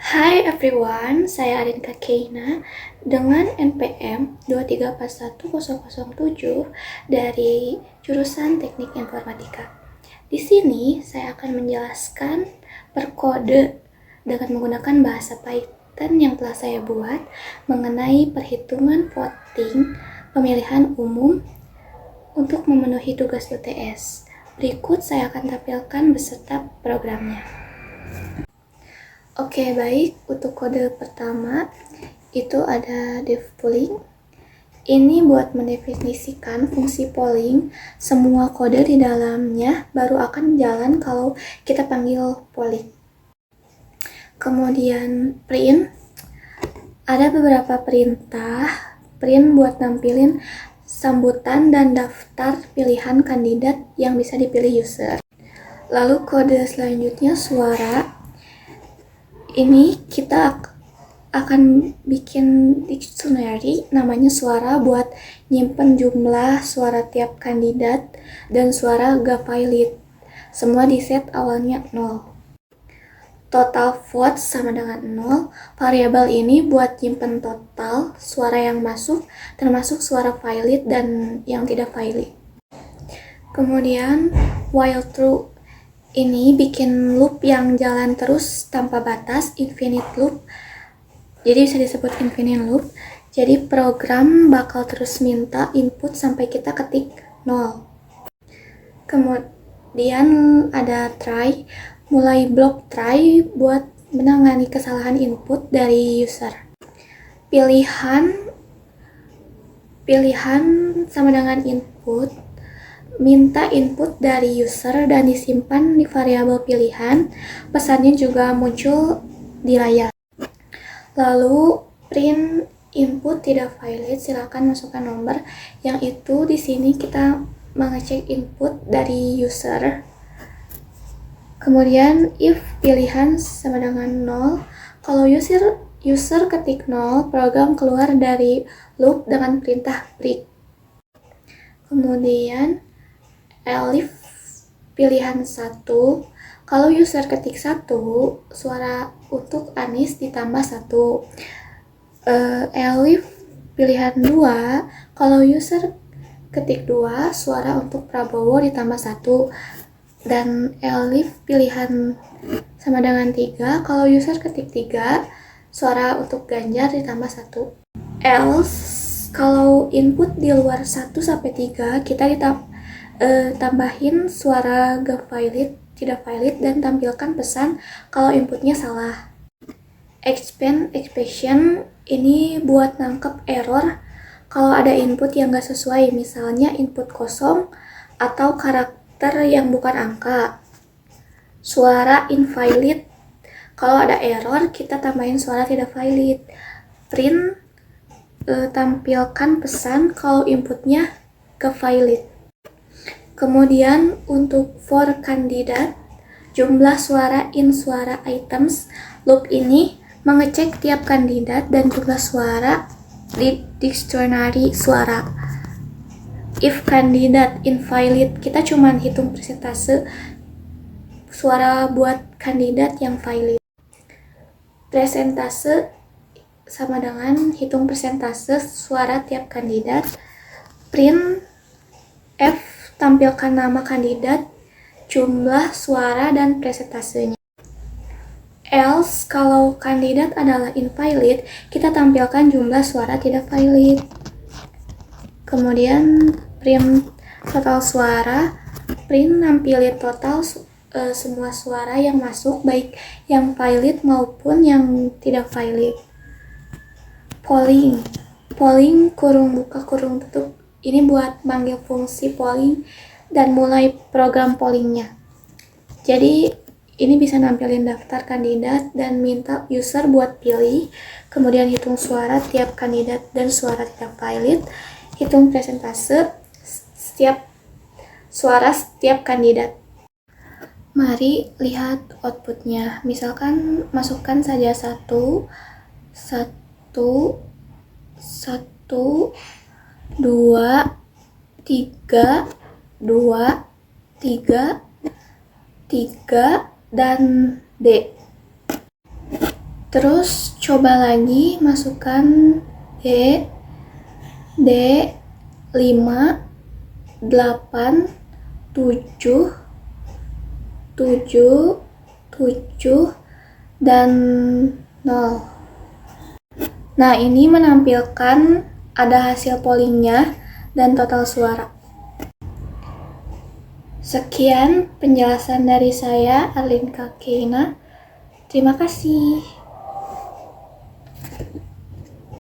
Hai everyone, saya Arinka Keina dengan NPM 2341007 dari jurusan Teknik Informatika. Di sini saya akan menjelaskan perkode dengan menggunakan bahasa Python yang telah saya buat mengenai perhitungan voting pemilihan umum untuk memenuhi tugas UTS. Berikut saya akan tampilkan beserta programnya. Oke, baik. Untuk kode pertama itu ada def polling. Ini buat mendefinisikan fungsi polling. Semua kode di dalamnya baru akan jalan kalau kita panggil polling. Kemudian print. Ada beberapa perintah. Print buat nampilin sambutan dan daftar pilihan kandidat yang bisa dipilih user. Lalu kode selanjutnya suara. Ini kita akan bikin dictionary namanya suara buat nyimpen jumlah suara tiap kandidat dan suara gak valid. Semua di set awalnya 0. Total vote sama dengan 0. Variabel ini buat nyimpen total suara yang masuk termasuk suara valid dan yang tidak valid. Kemudian while true. Ini bikin loop yang jalan terus tanpa batas, infinite loop. Jadi bisa disebut infinite loop. Jadi program bakal terus minta input sampai kita ketik 0. Kemudian ada try. Mulai blok try buat menangani kesalahan input dari user. Pilihan sama dengan input. Minta input dari user dan disimpan di variabel pilihan. Pesannya juga muncul di layar. Lalu print input tidak valid, silakan masukkan nomor. Yang itu di sini kita mengecek input dari user. Kemudian if pilihan sama dengan 0, kalau user ketik 0, program keluar dari loop dengan perintah break. Kemudian elif pilihan 1, kalau user ketik 1, suara untuk Anies ditambah 1. Elif pilihan 2, kalau user ketik 2, suara untuk Prabowo ditambah 1. Dan elif pilihan sama dengan 3, kalau user ketik 3, suara untuk Ganjar ditambah 1. Else, kalau input di luar 1 sampai 3, kita tambahin suara gak valid, tidak valid, dan tampilkan pesan kalau inputnya salah. Expression ini buat nangkep error kalau ada input yang gak sesuai, misalnya input kosong atau karakter yang bukan angka. Suara invalid, kalau ada error kita tambahin suara tidak valid. Print, tampilkan pesan kalau inputnya gak valid. Kemudian untuk for kandidat, jumlah suara in suara items, loop ini mengecek tiap kandidat dan jumlah suara di dictionary suara. If kandidat invalid, kita cuma hitung persentase suara buat kandidat yang valid. Presentase sama dengan hitung persentase suara tiap kandidat. Print F, tampilkan nama kandidat, jumlah suara, dan presentasenya. Else, kalau kandidat adalah invalid, kita tampilkan jumlah suara tidak valid. Kemudian print total suara, print nampilin total semua suara yang masuk, baik yang valid maupun yang tidak valid. Polling kurung buka kurung tutup. Ini buat manggil fungsi polling dan mulai program pollingnya. Jadi ini bisa nampilin daftar kandidat dan minta user buat pilih. Kemudian hitung suara tiap kandidat dan suara tidak valid. Hitung presentase setiap suara setiap kandidat. Mari lihat outputnya. Misalkan masukkan saja 1, 2, 3, 3, dan D. Terus coba lagi masukkan E, D, 5, 8, 7, 7, 7, dan 0. Nah, ini menampilkan ada hasil pollingnya dan total suara. Sekian penjelasan dari saya, Arlin Kakina. Terima kasih.